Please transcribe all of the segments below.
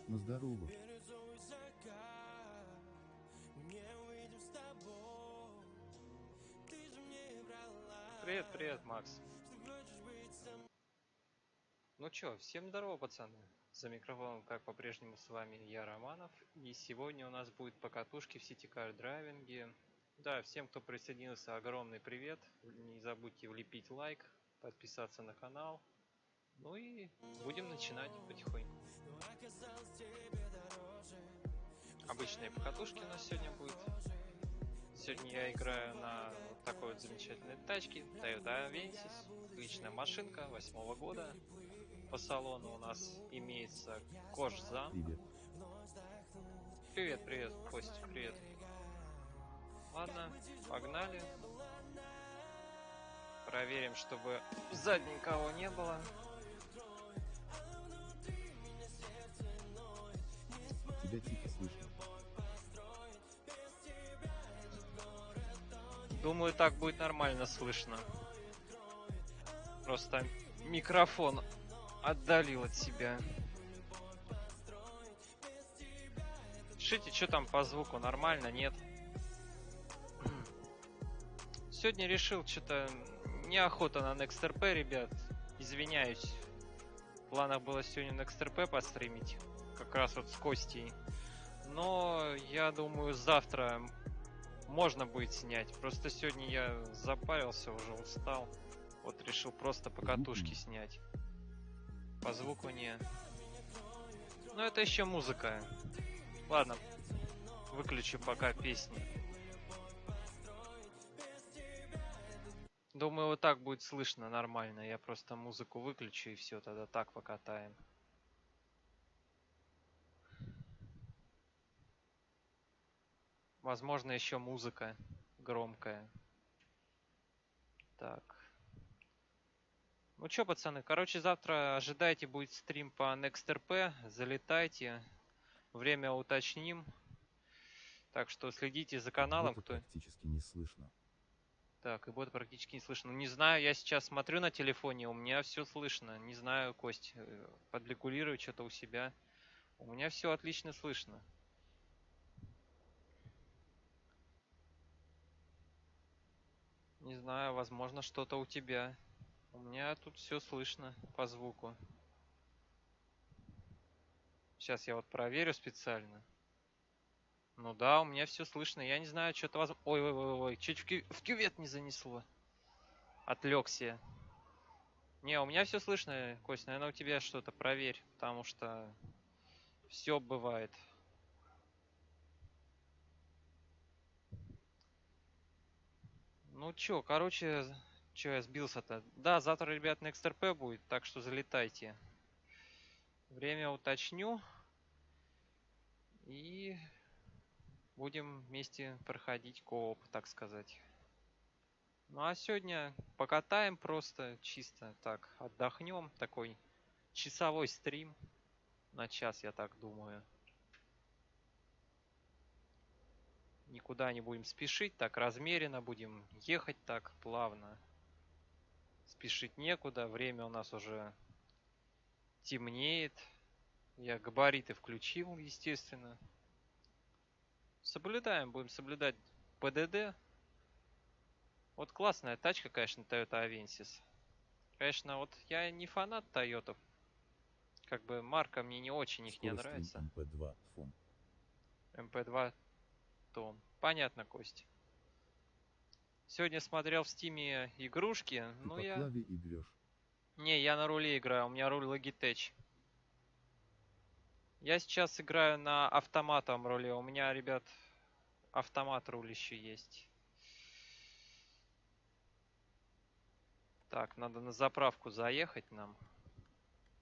На здорово. Привет, привет, Макс. Ну чё, всем здорово, пацаны. За микрофоном, как по-прежнему, с вами я, Романов. И сегодня у нас будет покатушки в ситикар драйвинге. Да, всем, кто присоединился, огромный привет. Не забудьте влепить лайк, подписаться на канал. Ну и будем начинать потихоньку. Обычные покатушки у нас сегодня будет. Сегодня я играю на вот такой вот замечательной тачке Toyota Avensis. Отличная машинка 8-го года. По салону у нас имеется кожзам. Привет. Привет, привет, Костик, привет. Ладно, погнали. Проверим, чтобы сзади никого не было. Тебя тихо слышно. Думаю, так будет нормально слышно. Просто микрофон отдалил от себя. Пишите, что там по звуку, нормально, нет? Сегодня решил, что-то неохота на NextRP, ребят. Извиняюсь. В планах было сегодня NextRP постримить. Как раз вот с Костей. Но я думаю, завтра можно будет снять. Просто сегодня я запарился, уже устал. Вот решил просто покатушки снять. По звуку не. Но это еще музыка. Ладно, выключу пока песни. Думаю, вот так будет слышно нормально. Я просто музыку выключу и все, тогда так покатаем. Возможно, еще музыка громкая. Так. Ну чё, пацаны, короче, завтра ожидайте, будет стрим по NextRP. Залетайте. Время уточним. Так что следите за каналом. Бота практически не слышно. Так, и бота практически не слышно. Ну, не знаю, я сейчас смотрю на телефоне, у меня все слышно. Не знаю, Кость, подрегулирую что-то у себя. У меня все отлично слышно. Не знаю, возможно, что-то у тебя. У меня тут все слышно по звуку. Сейчас я вот проверю специально. Ну да, у меня все слышно. Я не знаю, что-то возможно. Ой, чуть в кювет не занесло. Отвлекся. Не, у меня все слышно, Кость. Наверное, у тебя что-то проверь, потому что все бывает. Ну чё, короче, чё я сбился-то? Да, завтра, ребят, на XRP будет, так что залетайте. Время уточню. И будем вместе проходить кооп, так сказать. Ну а сегодня покатаем просто, чисто так, отдохнем. Такой часовой стрим. На час, я так думаю. Никуда не будем спешить, так размеренно будем ехать так плавно. Спешить некуда, время у нас уже темнеет. Я габариты включил, естественно. Соблюдаем, будем соблюдать ПДД. Вот классная тачка, конечно, Toyota Avensis. Конечно, вот я не фанат Toyota. Как бы марка мне не очень их не нравится. МП2 фон. МП2 тон. Понятно, Кость. Сегодня смотрел в стиме игрушки. Ты Ну по я... клаве и грешь. Не, я на руле играю, у меня руль Logitech. Я сейчас играю на автоматом руле. У меня, ребят, автомат руль еще есть. Так, надо на заправку заехать нам.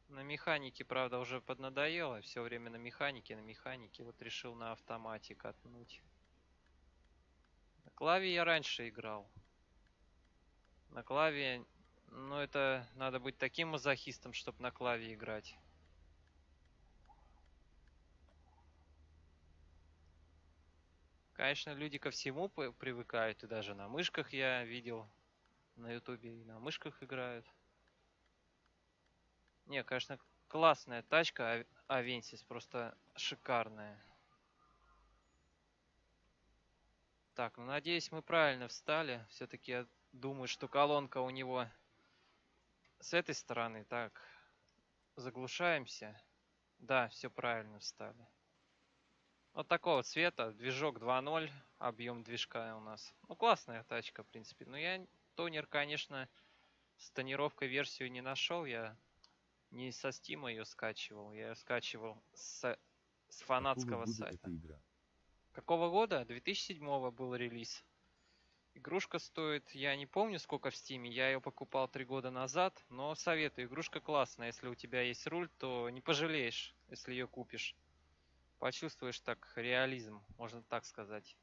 На механике, правда, уже поднадоело. Все время на механике, на механике. Вот решил на автомате катнуть. На клаве я раньше играл. На клаве, ну это надо быть таким мазохистом, чтобы на клаве играть. Конечно, люди ко всему привыкают, и даже на мышках я видел на ютубе, и на мышках играют. Не, конечно, классная тачка, Авенсис, просто шикарная. Так, ну надеюсь, мы правильно встали. Все-таки я думаю, что колонка у него с этой стороны. Так, заглушаемся. Да, все правильно встали. Вот такого цвета, движок 2.0, объем движка у нас. Ну, классная тачка, в принципе. Но я тонер, конечно, с тонировкой версию не нашел. Я не со Steam ее скачивал. Я ее скачивал с Какого фанатского года сайта. эта игра? Какого года? 2007 был релиз. Игрушка стоит, я не помню сколько в Стиме, я ее покупал 3 года назад, но советую, игрушка классная, если у тебя есть руль, то не пожалеешь, если ее купишь. Почувствуешь так реализм, можно так сказать.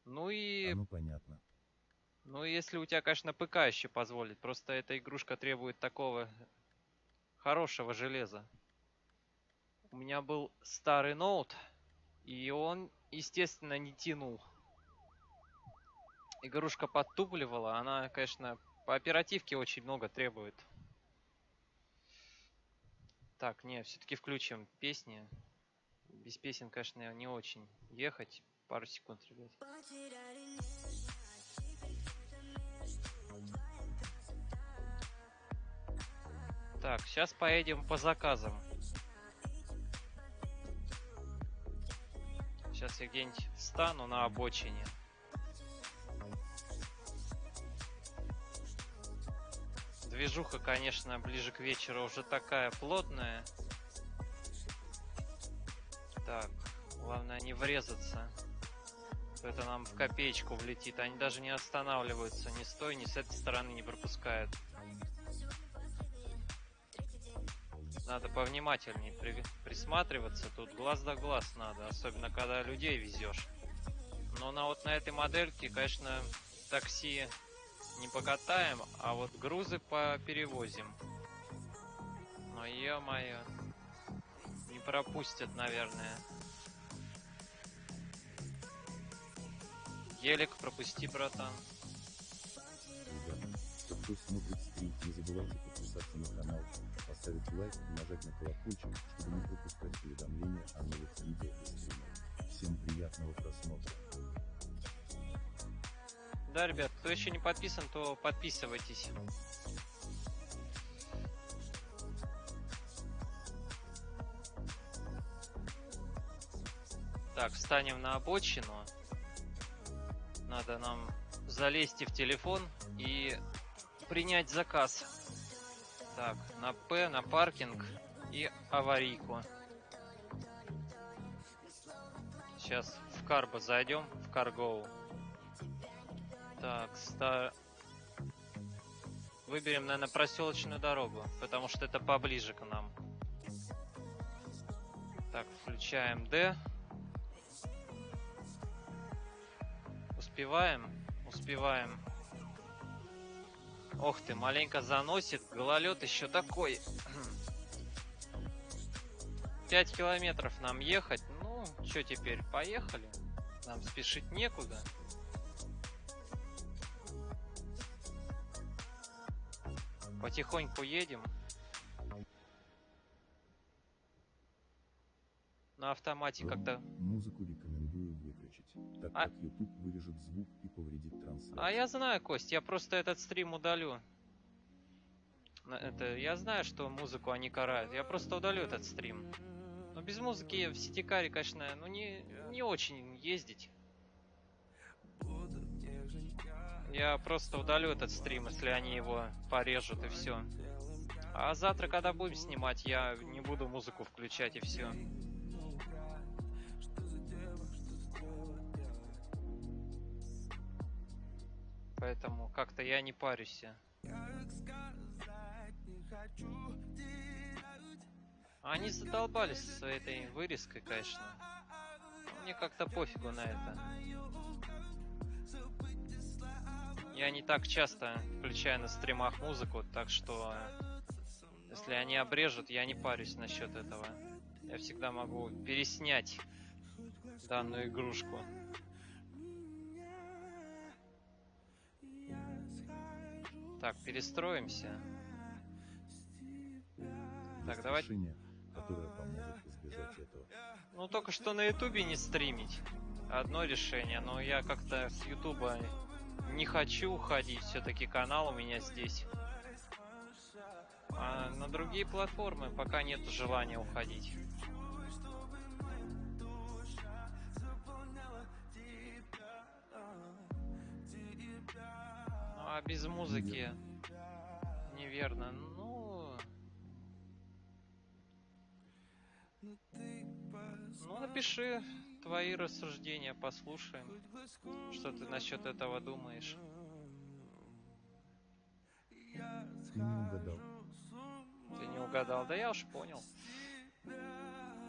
Ну и, Оно понятно. ну и если у тебя, конечно, ПК еще позволит, просто эта игрушка требует такого хорошего железа. У меня был старый ноут, и он, естественно, не тянул. Игрушка подтупливала, она, конечно, по оперативке очень много требует. Так, не, все-таки включим песни. Без песен, конечно, не очень ехать. Пару секунд, ребят. Так, сейчас поедем по заказам. Сейчас я где-нибудь встану на обочине. Движуха, конечно, ближе к вечеру уже такая плотная. Так, главное не врезаться. Это нам в копеечку влетит. Они даже не останавливаются ни с той, ни с этой стороны не пропускают. Надо повнимательнее присматриваться. Тут глаз да глаз надо, особенно когда людей везешь. Но вот на этой модельке, конечно, такси не покатаем, а вот грузы перевозим. Но ё-моё, не пропустят, наверное. Елик, пропусти, братан. Ребята, кто смотрит стрим, не забывайте подписаться на канал, поставить лайк и нажать на колокольчик, чтобы не пропускать уведомления о новых видео и стримах. Всем приятного просмотра. Да, ребят, кто еще не подписан, то подписывайтесь. Так, встанем на обочину. Надо нам залезть в телефон и принять заказ. Так, на П, на паркинг и аварийку. Сейчас в Карбо зайдем, в Каргоу. Так, выберем, наверное, проселочную дорогу, потому что это поближе к нам. Так, включаем D. Успеваем? Успеваем. Ох ты, маленько заносит. Гололед еще такой. 5 километров нам ехать. Ну, что теперь? Поехали. Нам спешить некуда. Потихоньку едем. На автомате как-то... Музыку рекомендую выключить, так как YouTube вырежет звук и повредит трансляцию. А я знаю, Кость, я просто этот стрим удалю. Я знаю, что музыку они карают. Я просто удалю этот стрим. Но без музыки в ситикаре, конечно, ну не очень ездить. Я просто удалю этот стрим, если они его порежут, и все. А завтра, когда будем снимать, я не буду музыку включать и все. Поэтому как-то я не парюсь. Они задолбались со этой вырезкой, конечно. Мне как-то пофигу на это. Я не так часто включаю на стримах музыку, так что если они обрежут, я не парюсь насчет этого. Я всегда могу переснять данную игрушку. Так, перестроимся. Так, давай. Решение, которое поможет избежать этого. Ну, только что на ютубе не стримить. Одно решение, но я как-то с ютуба не хочу уходить. Все-таки канал у меня здесь. А на другие платформы пока нет желания уходить. А без музыки неверно. Ну, напиши твои рассуждения, послушаем, что ты насчет этого думаешь. Ты не угадал. Ты не угадал, да я уж понял.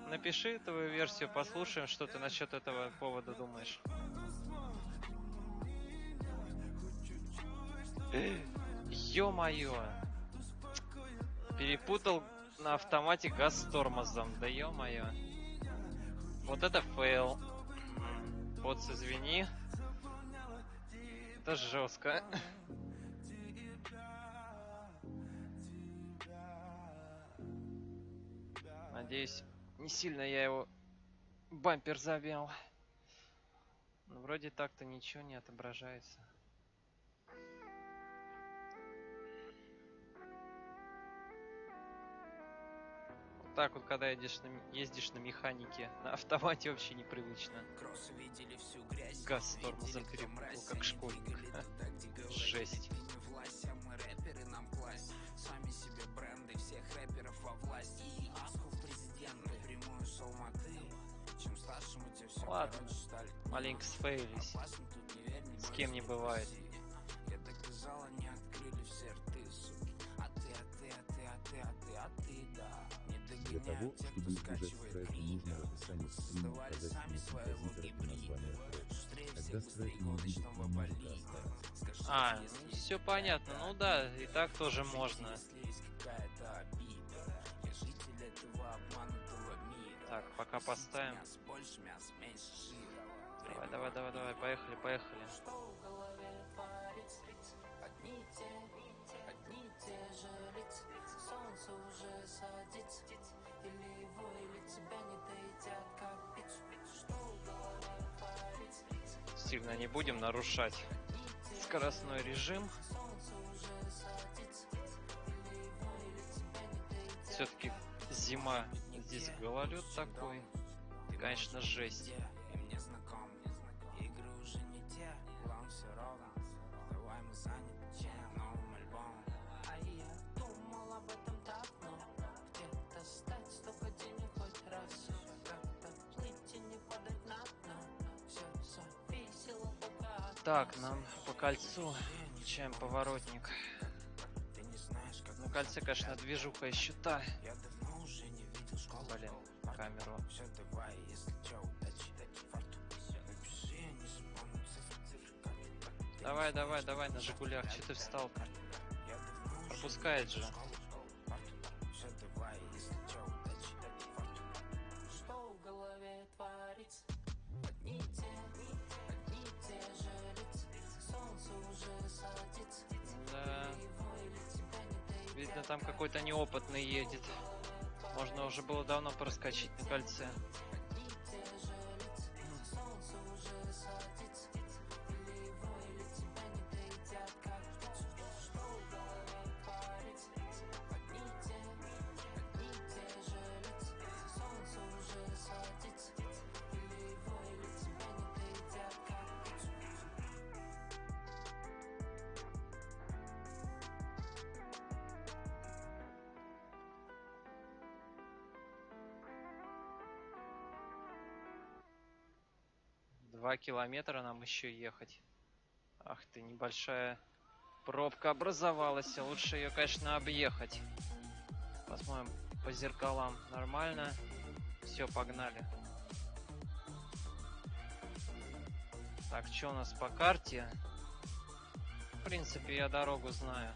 Напиши твою версию, послушаем, что ты насчет этого повода думаешь. Ё-моё! Перепутал на автомате газ с тормозом, да ё-моё. Вот это фейл. Вот, извини. Это жестко. Надеюсь, не сильно я его бампер завел. Но вроде так-то ничего не отображается. Вот так вот, когда ездишь на механике, на автомате вообще непривычно. Газ с тормозом перепутал, как школьник. Жесть. Ладно, маленько сфейлись. С кем не бывает. Для того, чтобы избежать страйка, нужно в описании стрима указать композитора и название трека. Тогда страйк не будет, но музыка останется. Все понятно. Ну да, и так тоже можно. Так, пока поставим. Давай, поехали. Сильно не будем нарушать скоростной режим. Все-таки зима, здесь гололед такой. Конечно, жесть. Так, нам по кольцу включаем поворотник. На кольце, конечно, движуха еще та. Блин, камеру. Давай, на Жигулях. Че ты встал-то? Пропускает же. Да. Видно, там какой-то неопытный едет. Можно уже было давно проскочить на кольце. 2 километра нам еще ехать. Ах ты, небольшая пробка образовалась. Лучше ее, конечно, объехать. Посмотрим по зеркалам. Нормально. Все, погнали. Так, что у нас по карте? В принципе, я дорогу знаю.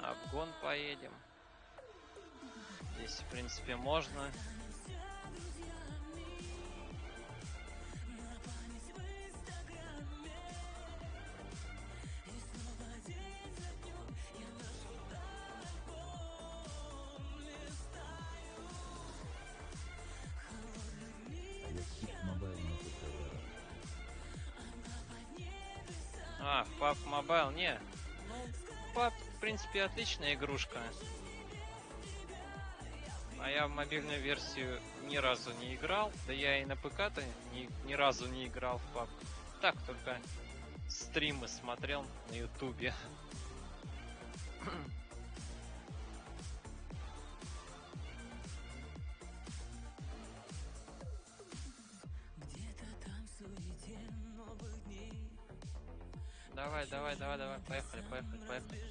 Обгон поедем. Здесь, в принципе, можно. А я скип мобайл на ПК. А, в PUBG Mobile, не. Ну, PUBG, в принципе, отличная игрушка. А я в мобильную версию ни разу не играл. Да я и на ПК-то ни разу не играл в PUBG. Так, только стримы смотрел на ютубе. Давай, давай, давай, давай, поехали, поехали, поехали.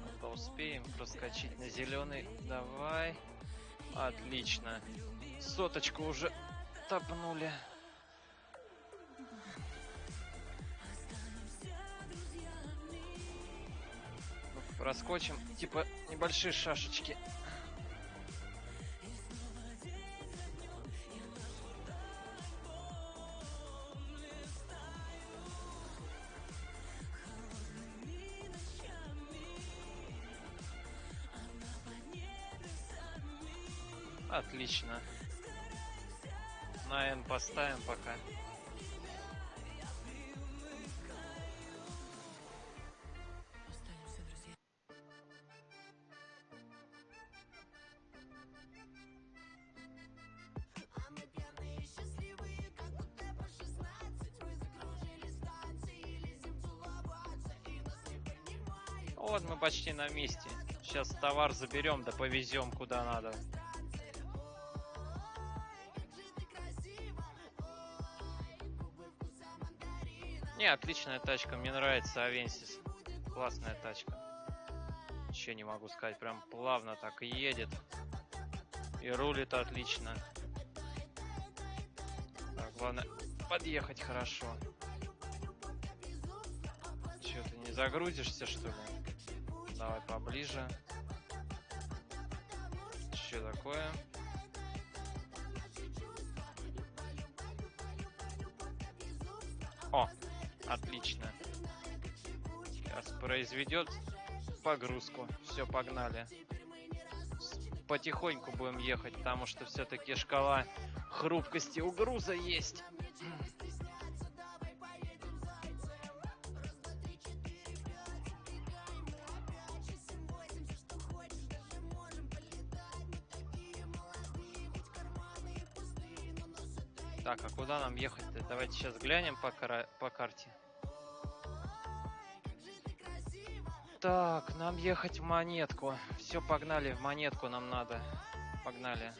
Ну-ка, успеем проскочить на зеленый. Давай. Отлично. Соточку уже топнули. Проскочим, типа небольшие шашечки. Отлично. На N поставим пока. Вот мы почти на месте. Сейчас товар заберем, да повезем куда надо. Не, отличная тачка, мне нравится Авенсис. Классная тачка. Ничего не могу сказать, прям плавно так и едет. И рулит отлично. Так, главное подъехать хорошо. Че, ты не загрузишься, что ли? Давай поближе. Что такое? О, отлично. Сейчас произведет погрузку. Все, погнали. Потихоньку будем ехать, потому что все-таки шкала хрупкости у груза есть. Так, а куда нам ехать-то? Давайте сейчас глянем по карте. Так, нам ехать в Монетку. Все, погнали, в Монетку нам надо. Погнали.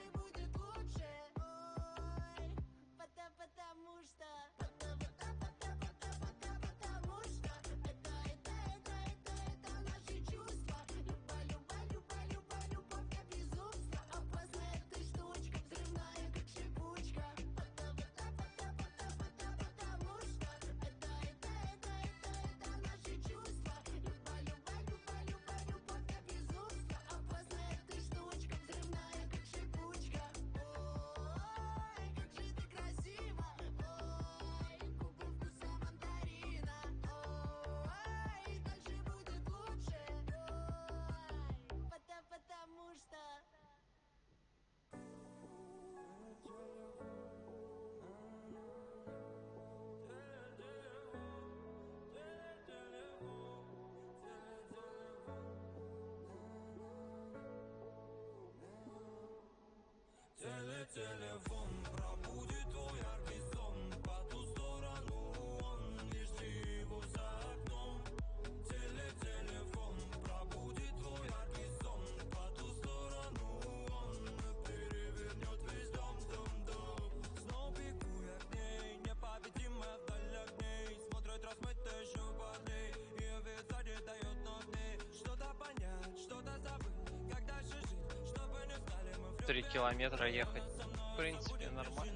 3 километра ехать. В принципе, нормально.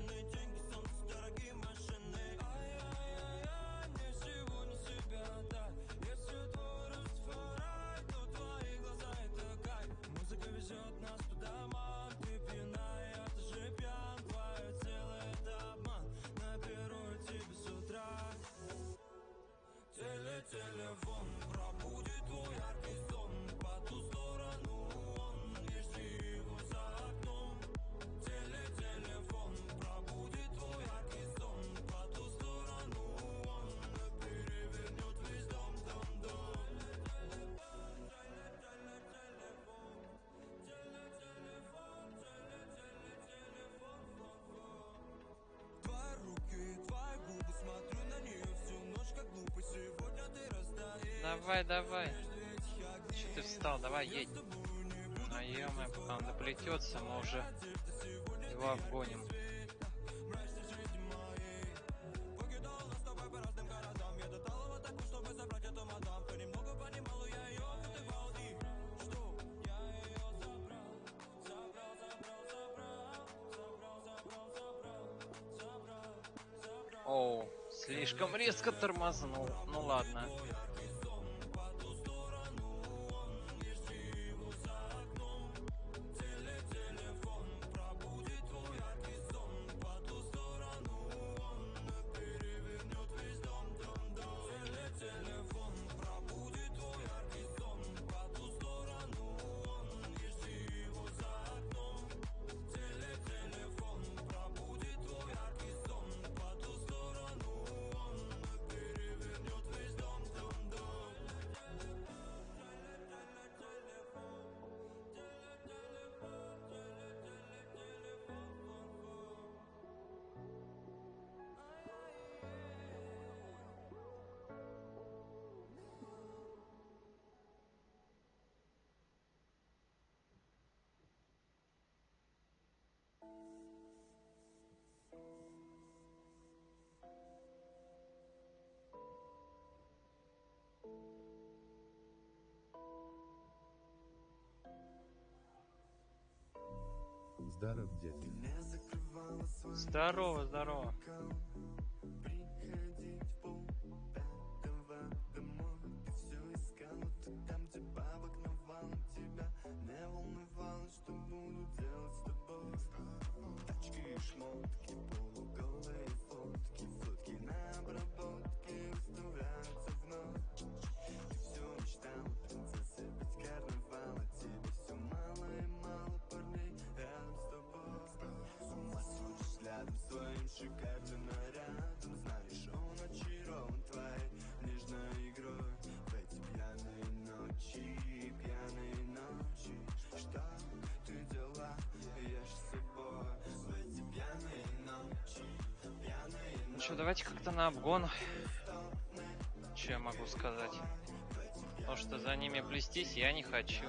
Давай, давай. Че ты встал? Давай, едь. А ё-моё, пока он доплетется, мы уже его обгоним. Оу, слишком резко тормознул. Ну ладно. Здоров, дядя. Здорово, здорово. Ну что, давайте как-то на обгон. Что я могу сказать? Потому что за ними плестись я не хочу.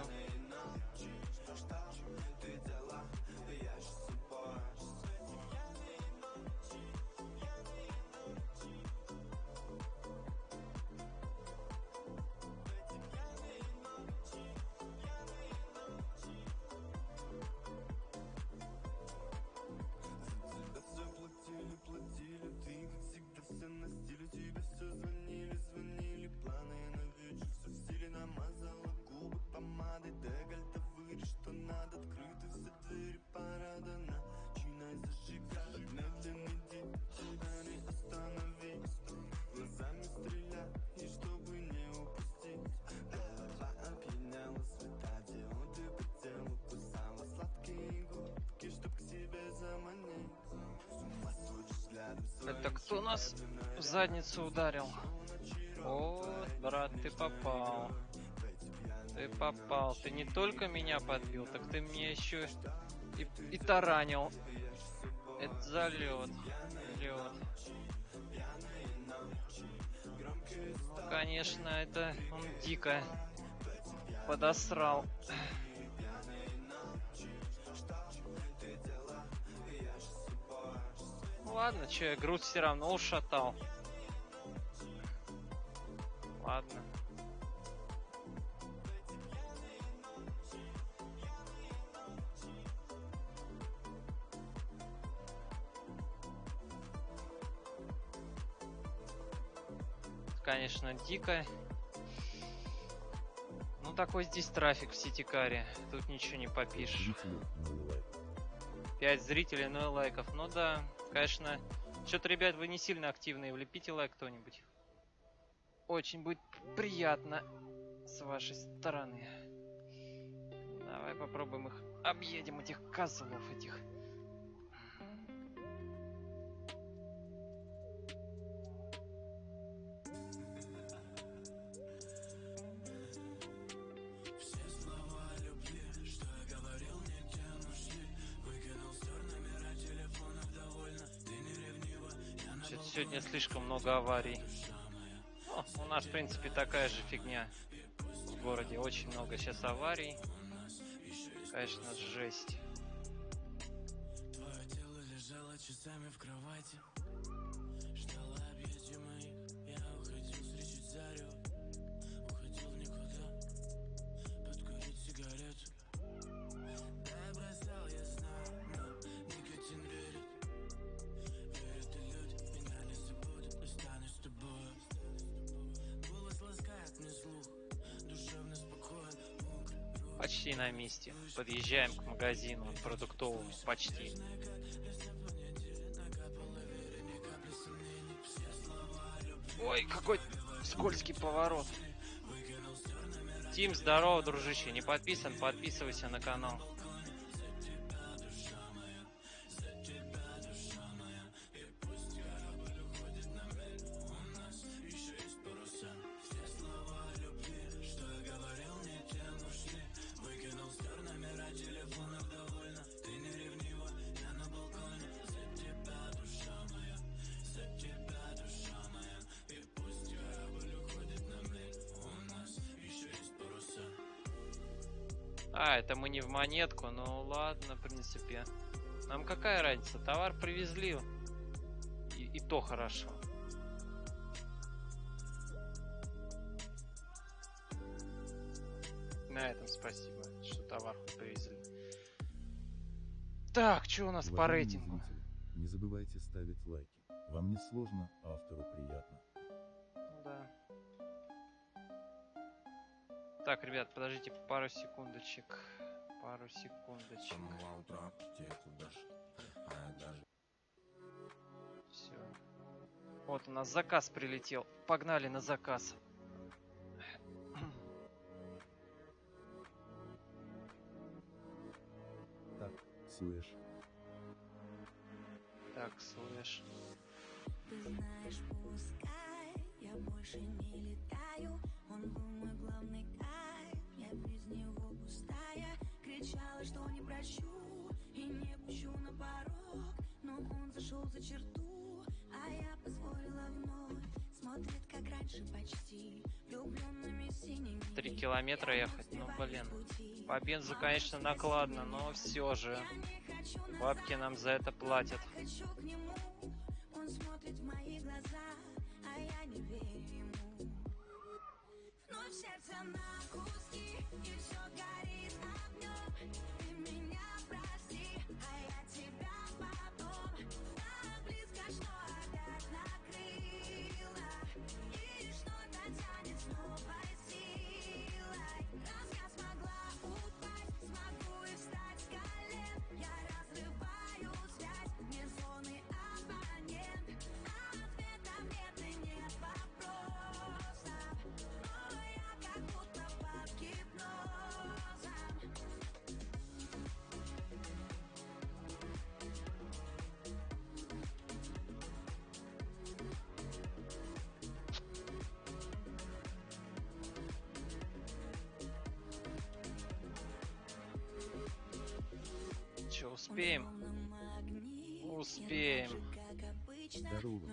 Это кто нас в задницу ударил? Вот, брат, ты попал. Ты попал. Ты не только меня подбил, так ты мне еще и таранил. Это залет. Лед. Ну, конечно, это он дико подосрал. Ладно, че, я грудь все равно ушатал. Ладно. конечно, дико. Ну, такой здесь трафик в Ситикаре. Тут ничего не попишешь. Зрители, 0 лайков. 5 зрителей, 0 лайков. Ну да, конечно. Что-то, ребят, вы не сильно активные. Влепите лайк кто-нибудь. Очень будет приятно с вашей стороны. Давай попробуем их объедем, этих козлов этих. Сегодня слишком много аварий. О, у нас, в принципе, такая же фигня в городе. Очень много сейчас аварий. Конечно, жесть. Твое тело лежало часами в кровати, ждала объятия моих. Я уходил встречать зарю, уходил в никуда, подкурить сигарету. Да, я бросал, я знаю, но никотин верит. Верят и люди, меня не забудут, останусь с тобой. Голос ласкает мне слух, душевно спокоен, мокрый. Почти на месте. Подъезжаем к магазину продуктовому. Почти. Ой, какой скользкий поворот. Тим, здорово, дружище. Не подписан? Подписывайся на канал. А, это мы не в монетку, ну ладно, в принципе. Нам какая разница? Товар привезли. И то хорошо. На этом спасибо, что товар привезли. Так, что у нас по Уважаемые рейтингу? зрители, не забывайте ставить лайки. Вам не сложно, а автору приятно. Да. Так, ребят, подождите пару секундочек. Пару секундочек. Все. Вот у нас заказ прилетел. Погнали на заказ. Так, слышь, Так, слышь. Ты знаешь, пускай я больше не летаю. Он был мой главный кайф, я без него пустая. Кричала, что не прощу и не пущу на порог. Но он зашел за черту, а я позволила вновь. Смотрит, как раньше почти, влюбленными синими. 3 километра ехать, ну блин. По бензу, конечно, накладно, но все же. Бабки нам за это платят. Хочу к нему, он смотрит в мои глаза, а я не верю ему. Вновь сердце на куски, и все горит огнем. Ты меня прости, а я тебя потом. Так близко, что опять накрыло, и что-то тянет с новой силой. Раз я смогла упасть, смогу и встать с колен. Я разрываю связь, вне зоны абонент. А ответов нет и нет вопросов. Но я как будто под гипнозом. Че, успеем? Успеем. здорово.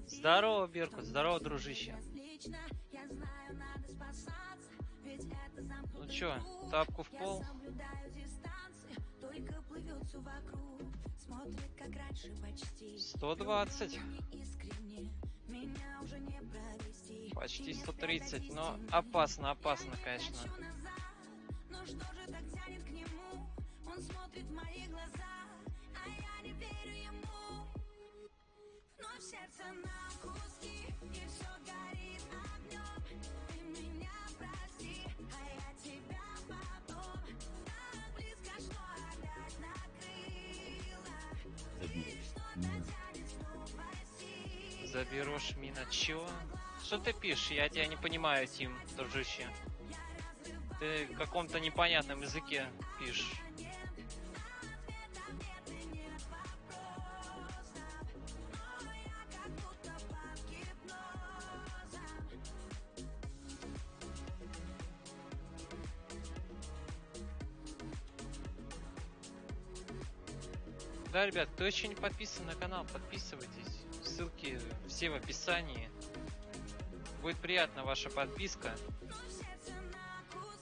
Здорово, Беркут, здорово, дружище. Ну чё, тапку в пол? 120. Почти 130, но опасно, опасно, конечно. Но что же так тянет к нему? Он смотрит в мои глаза, а я не верю ему. Вновь сердце на куски, и все Заберешь мина. Чё? Что ты пишешь? Я тебя не понимаю, Тим, дружище. Ты в каком-то непонятном языке пишешь. Да, ребят, кто еще не подписан на канал, подписывайтесь. Ссылки все в описании. Будет приятна ваша подписка.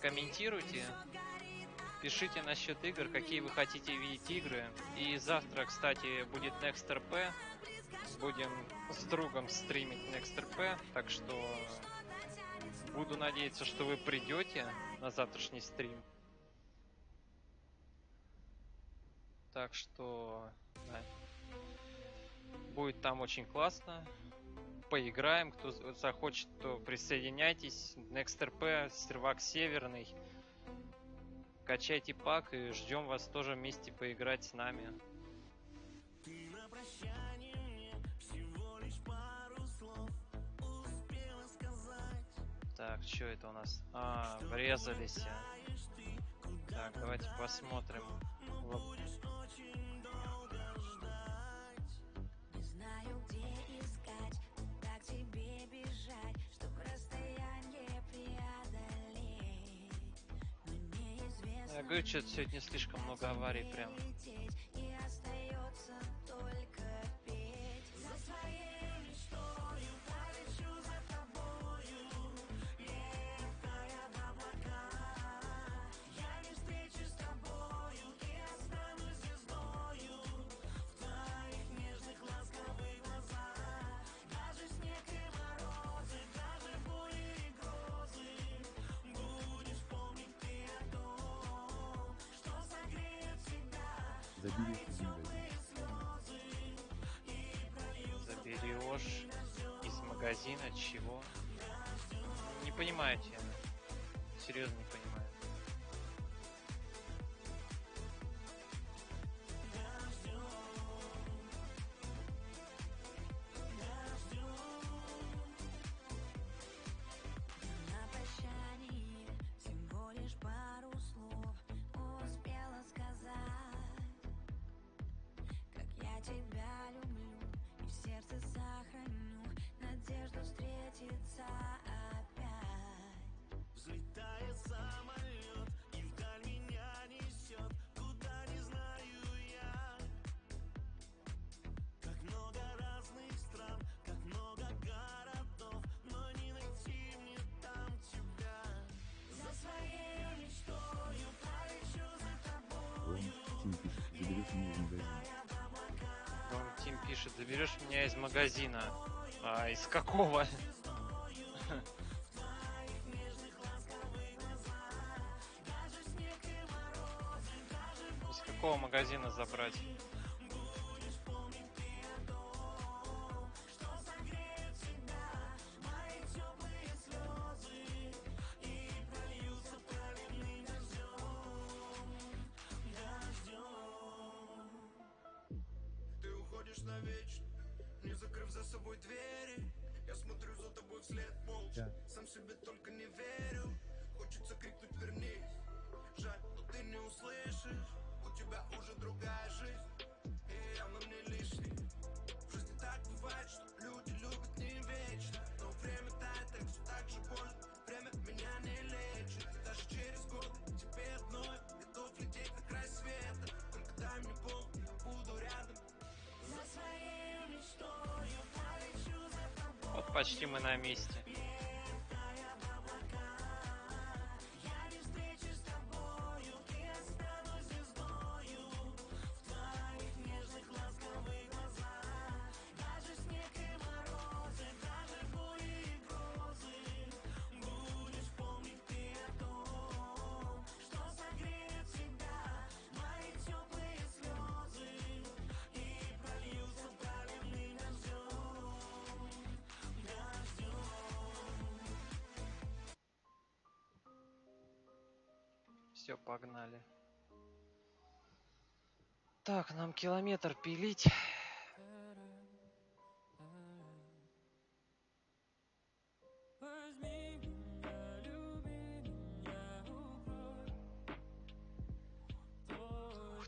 Комментируйте. Пишите насчет игр, какие вы хотите видеть игры. И завтра, кстати, будет NextRP. Будем с другом стримить NextRP. Так что буду надеяться, что вы придете на завтрашний стрим. Так что да, будет там очень классно. Поиграем. Кто захочет, то присоединяйтесь. NextRP, сервак северный. Качайте пак и ждем вас тоже вместе поиграть с нами. Ты на прощание мне всего лишь пару слов успела сказать. Так, что это у нас? А, врезались. Так, давайте посмотрим. Будешь очень долго ждать. Не знаю, где искать, куда к тебе бежать, чтоб расстояние преодолеть. Но неизвестно, Я говорю, что-то сегодня слишком много аварий прям. лететь, и остается только петь. За своей мечтою полечу за тобою, летая в облака. Я не встречусь с тобою и останусь звездою в твоих нежных ласковых глазах. Даже снег и морозы, даже бури и грозы, будешь помнить ты о том, что согреет всегда. Заберешь из магазина. Заберешь из магазина чего? Не понимаете. Серьезно не понимаю. На прощание всего лишь пару слов успела сказать, как я тебя люблю и в сердце сохраню надежду встретиться опять. Взлетает самолет и вдаль меня несет, куда не знаю я. Как много разных стран, как много городов, но не найти мне там тебя. За своей мечтою полечу за тобою. Ром, Тим пишет, заберешь меня из магазина. Вам Тим пишет, заберешь меня из магазина. А из какого? Из какого магазина забрать? Ты уходишь навечно, не закрыв за собой двери. Я смотрю за тобой вслед молча, сам себе только не верю. Хочется крикнуть вернись, жаль, но ты не услышишь. У тебя уже другая жизнь, и явно мне лишний. В жизни так бывает, что люди любят не вечно, но время тает, так все так же больно. Время меня не лечит, и даже через годы тебе одной готов лететь на край света. Только дай мне пол, я буду рядом. За своей мечтою полечу за тобой. Вот почти мы на месте. Я не встречусь с тобою и останусь звездою в твоих нежных ласковых глазах. Даже снег и морозы, даже бури и грозы, будешь помнить ты о том, что согреет всегда мои теплые слезы и прольются проливным дождем. Все, погнали. Так, нам километр пилить.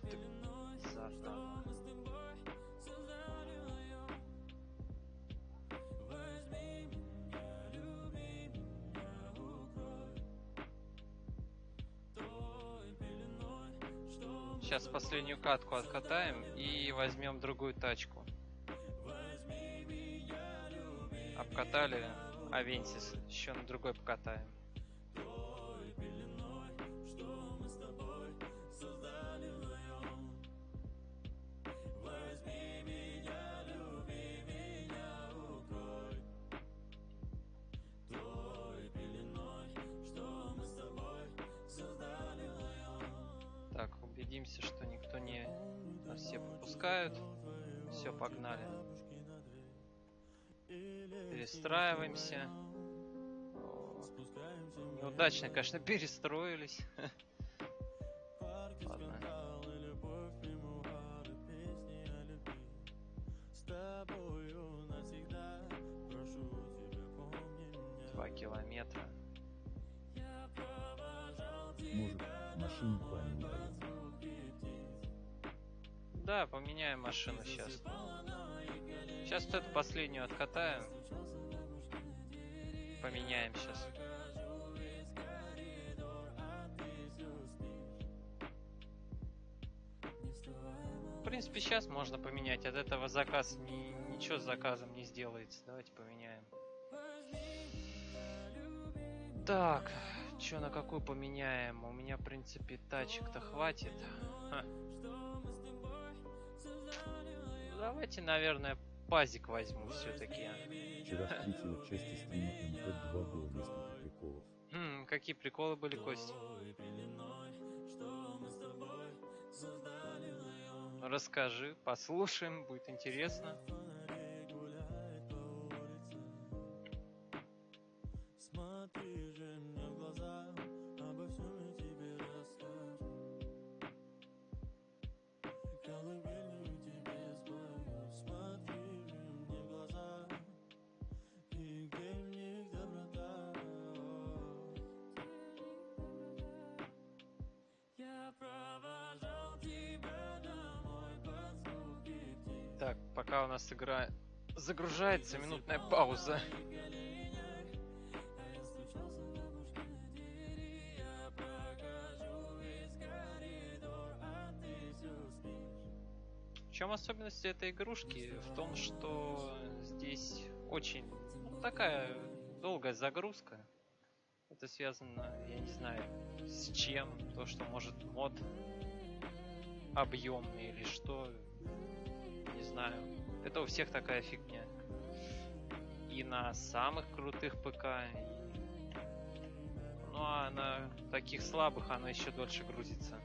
ты, сатана. Сейчас последнюю катку откатаем и возьмем другую тачку. Обкатали Авенсис, еще на другой покатаем. Так, убедимся, что никто не... Нас все пропускают. Все, погнали. Перестраиваемся. О, неудачно, конечно, перестроились. Ладно. 2 километра. Может, машину поменяем? Да, поменяем машину сейчас. Сейчас вот эту последнюю откатаем. Поменяем сейчас. В принципе, сейчас можно поменять. От этого заказ ничего с заказом не сделается. Давайте поменяем. Так, что на какую поменяем? У меня, в принципе, тачек-то хватит. Ха. Давайте, наверное, пазик возьму все-таки. Вчера в третьей вот части стрима МП2 было несколько приколов. Какие приколы были, Костя? Расскажи, послушаем, будет интересно. Так, пока у нас игра загружается, минутная пауза. В чем особенность этой игрушки? В том, что здесь очень такая долгая загрузка. Это связано, я не знаю, с чем. То, что может мод объемный или что. Не знаю. Это у всех такая фигня. И на самых крутых ПК. Ну а на таких слабых оно еще дольше грузится.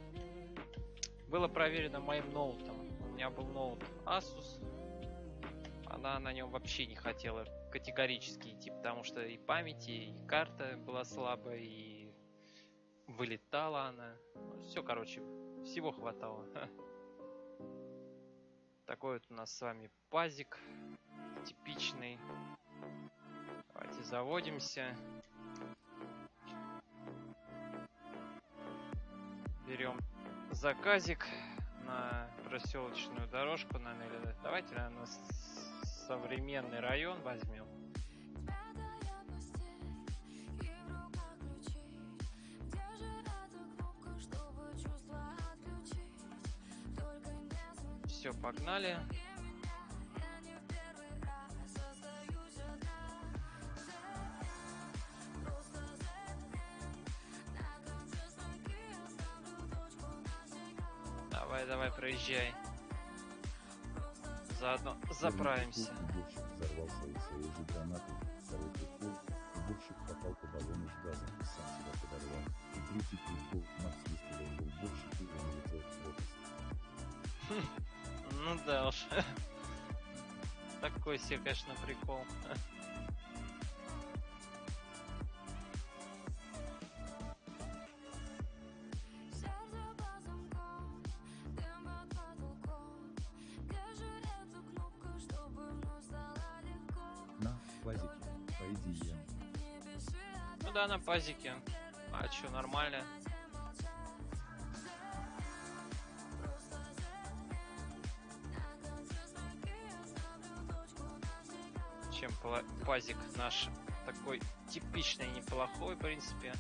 Было проверено моим ноутом. У меня был ноут Asus. Она на нем вообще не хотела категорически идти, потому что и памяти, и карта была слабая, и вылетала она. Все, короче, всего хватало. Такой вот у нас с вами пазик. Типичный. Давайте заводимся. Берем заказик на проселочную дорожку, наверное. Давайте, наверное, современный район возьмем. Все, погнали. Давай, давай, проезжай. Заодно заправимся. Уборщик взорвал своей же гранатой. Второй прикол. Уборщик попал по баллону с газом и сам себя подорвал. И третий прикол. Макс выстрелил в уборщика, и он улетел в пропасть. Ну да уж. Такой себе, конечно, прикол. На пазике, по идее. Ну да, на пазике. А чё, нормально. чем пазик наш такой типичный, неплохой, в принципе.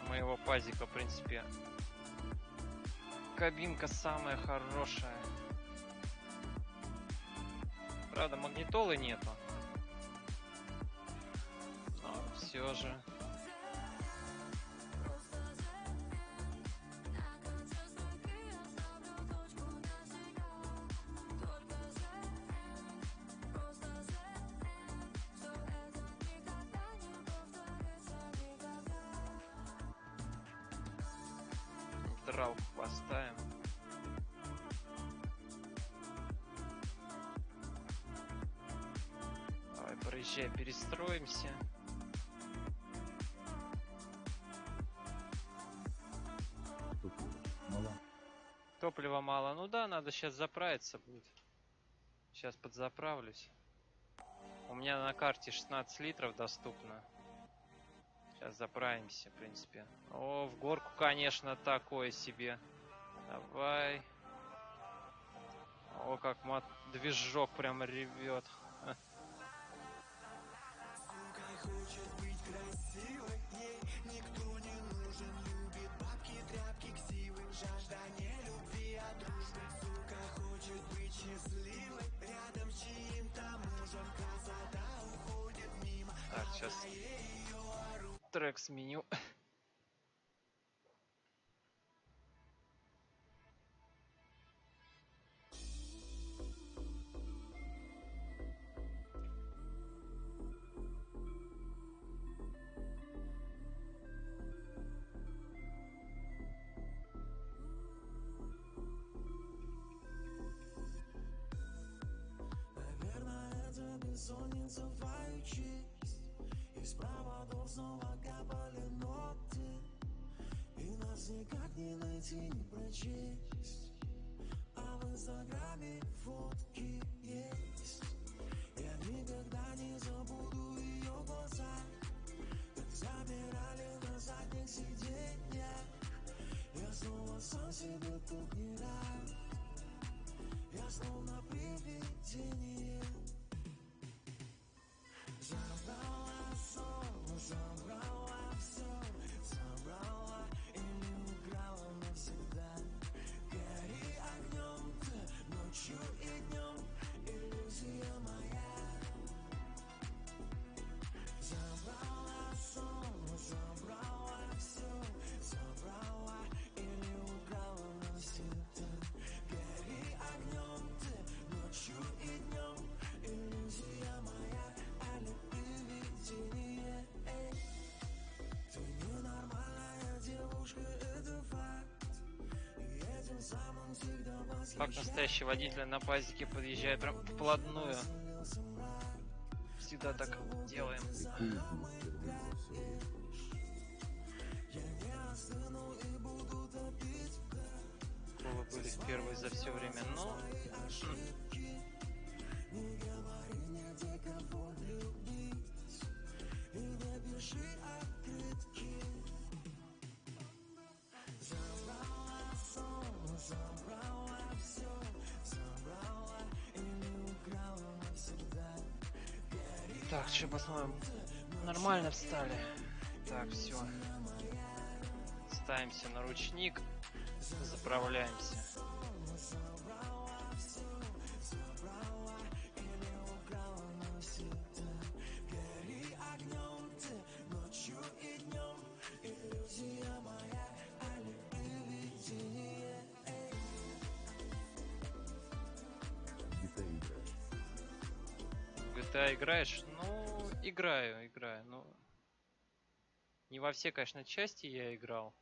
У моего пазика, в принципе, кабинка самая хорошая. Правда, магнитолы нету. Но все же. Дралку поставим. Давай, проезжай, перестроимся. Топлива мало. Топлива мало. Ну да, надо сейчас заправиться будет. Сейчас подзаправлюсь. У меня на карте 16 литров доступно. Сейчас заправимся, в принципе. О, в горку, конечно, такое себе. Давай. О, как движок прям ревет. Так, сейчас трек сменю. Наверное, это бессонница честь. Из проводов снова капали ноты. И нас никак не найти, не прочесть. А в инстаграме фотки есть. Я никогда не забуду ее глаза. Как забирали на задних сиденьях. Я снова сам себе тут не рад. Я словно привидение. Забрала сон, забрала все, забрала и не украла навсегда. Гори огнем ты, ночью и днем, иллюзия моя. Забрала сон, забрала все, забрала и не украла навсегда. Гори огнем ты, ночью и днем, иллюзия моя. Ты ненормальная девушка, это факт. И этим самым всегда восхищаюсь. Как настоящий водитель на пазике подъезжает прям вплотную. Всегда так делаем. Вы были первые за все время, но... Так, что посмотрим. Нормально встали. Так, все. Ставимся на ручник. Заправляемся. В GTA играешь? Ну, играю. Ну, не во все, конечно, части я играл.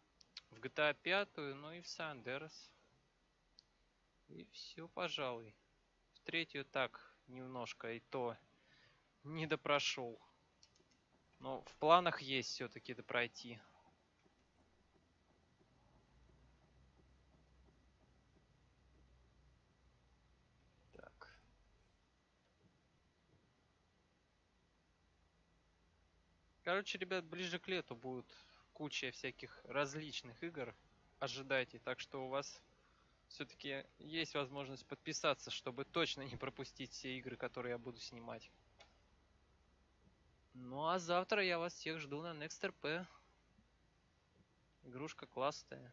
В GTA 5, ну и в San Andreas. И все, пожалуй. В третью так, немножко, и то не допрошел. Но в планах есть все-таки допройти. Так. Короче, ребят, ближе к лету будет куча всяких различных игр. ожидайте. Так что у вас все-таки есть возможность подписаться, чтобы точно не пропустить все игры, которые я буду снимать. Ну а завтра я вас всех жду на NextRP. Игрушка классная.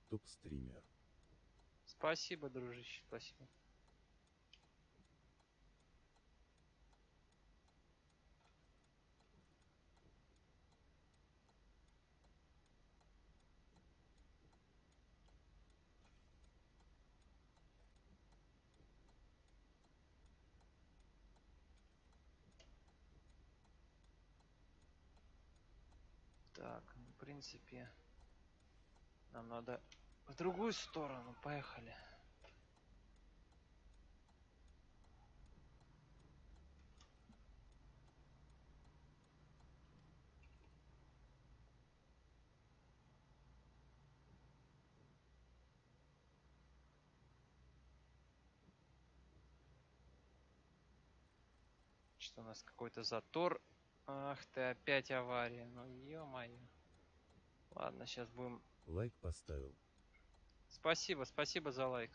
Топ-стример. Спасибо, дружище, спасибо. Так, ну, в принципе, нам надо в другую сторону. Поехали. Что у нас какой-то затор. Ах ты, опять авария. Ну ё-моё. Ладно, сейчас будем... Лайк поставил. Спасибо, спасибо за лайк.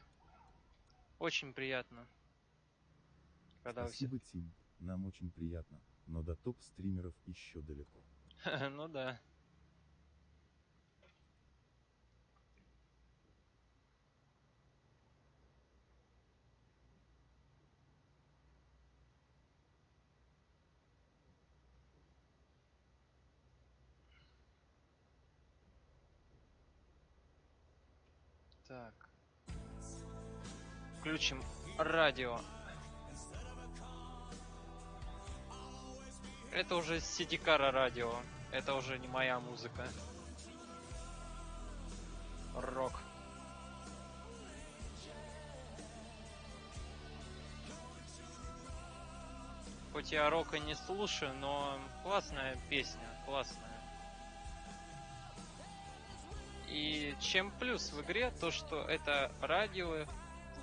Очень приятно. Когда вы все... Спасибо, Тим. Нам очень приятно. Но до топ-стримеров еще далеко. Ну да. Так. Включим радио. Это уже Сидикара радио. Это уже не моя музыка. Рок. Хоть я рока не слушаю, но классная песня, классная. И чем плюс в игре, то что это радио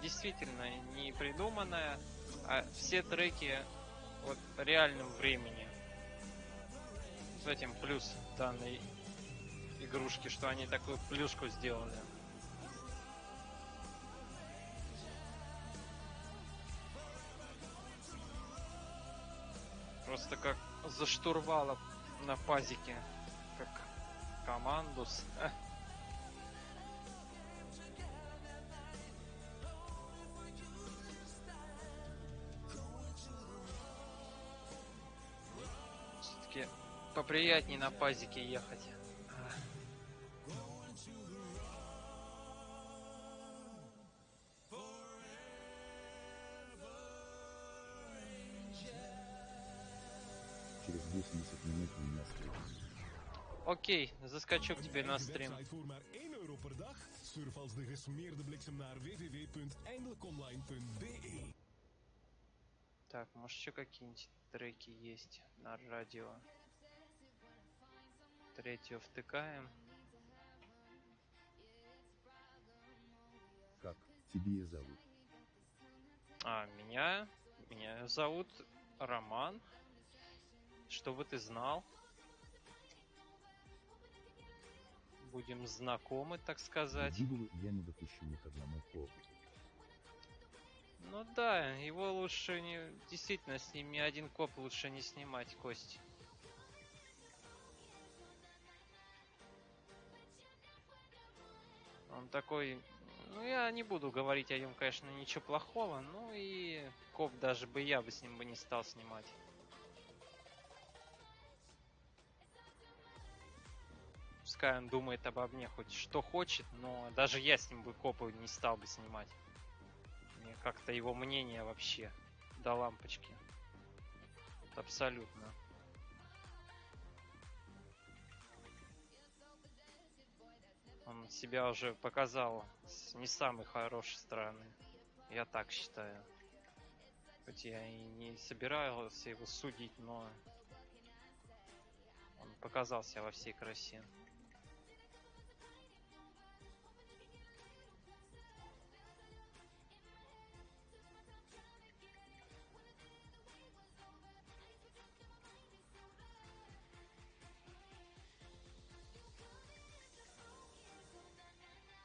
действительно не придуманное, а все треки вот в реальном времени. С этим плюс данной игрушки, что они такую плюшку сделали. Просто как за штурвалом на пазике, как командус. Все-таки поприятней на пазике ехать. Через 80 минут у меня стрим. Окей, заскочу к тебе на стрим. Website voor maar €1 per dag? Surf als de gesmeerde bliksem naar www.eindelijkonline.be. Так, может еще какие-нибудь треки есть на радио. Третью втыкаем. Как тебе зовут? А, меня зовут Роман. Чтобы ты знал. Будем знакомы, так сказать. Дебилу я не допущу ни к одному копу. Ну да, его лучше не... Действительно, с ним ни один коп лучше не снимать, Кость. Он такой... Ну, я не буду говорить о нем, конечно, ничего плохого. Ну и коп даже бы я бы с ним бы не стал снимать. Пускай он думает обо мне хоть что хочет, но даже я с ним бы копы не стал бы снимать. Мне как-то его мнение вообще до лампочки. Вот абсолютно. Он себя уже показал с не самой хорошей стороны. Я так считаю. Хоть я и не собирался его судить, но он показал себя во всей красе.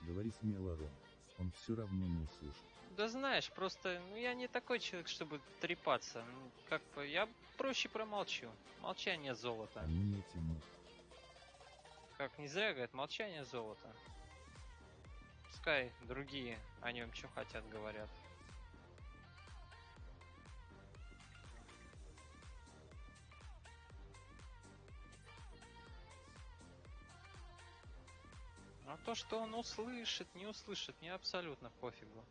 Говори смело, Ром. Он все равно не услышит. Да знаешь, просто я не такой человек, чтобы трепаться. Как бы я проще промолчу. Молчание золото. А не этим мы. Как не зря говорят, молчание золото. Пускай другие о нем что хотят говорят. А то, что он услышит, не услышит, мне абсолютно пофигу.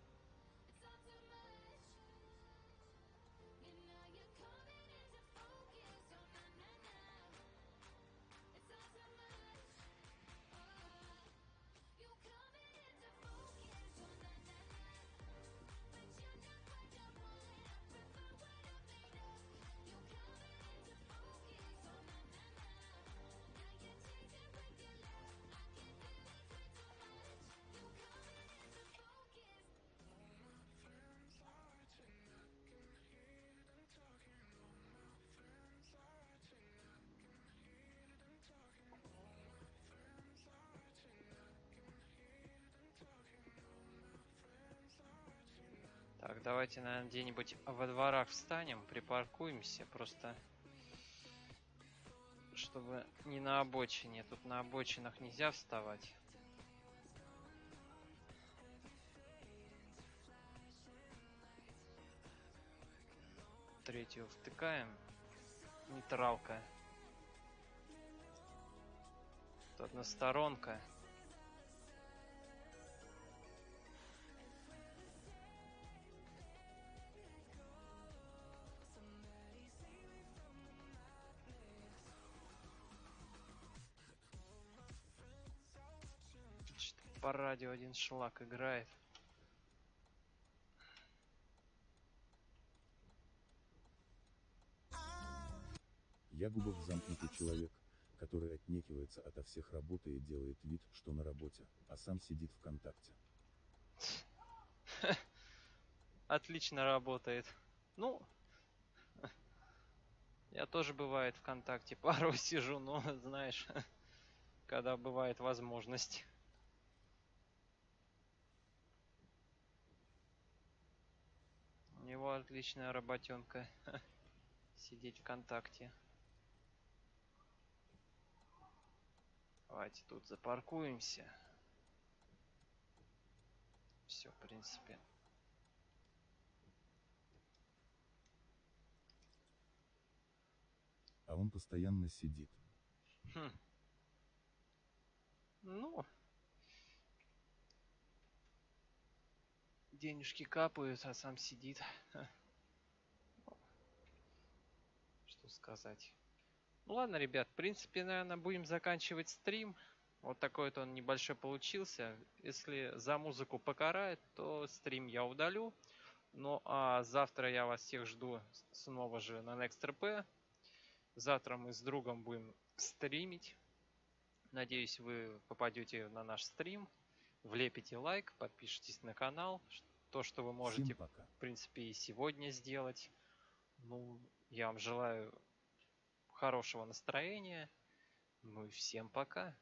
Так, давайте, наверное, где-нибудь во дворах встанем, припаркуемся, просто чтобы не на обочине. Тут на обочинах нельзя вставать. Третью втыкаем. Нейтралка. Тут односторонка. Что-то по радио один шлак играет. Я Губов замкнутый человек, который отнекивается ото всех работы и делает вид, что на работе, а сам сидит ВКонтакте. Отлично работает. Ну, я тоже бывает ВКонтакте пару сижу, но знаешь, когда бывает возможность. У него отличная работенка. Сидеть ВКонтакте. Давайте тут запаркуемся. Все, в принципе. А он постоянно сидит. Хм. Ну, денежки капают, а сам сидит. Что сказать? Ну ладно, ребят, в принципе, наверное, будем заканчивать стрим. Вот такой вот он небольшой получился. Если за музыку покарает, то стрим я удалю. Ну а завтра я вас всех жду снова же на NextRP. Завтра мы с другом будем стримить. Надеюсь, вы попадете на наш стрим, влепите лайк, подпишитесь на канал. То, что вы можете, Всем пока. в принципе, и сегодня сделать. Ну, я вам желаю хорошего настроения. Ну и всем пока.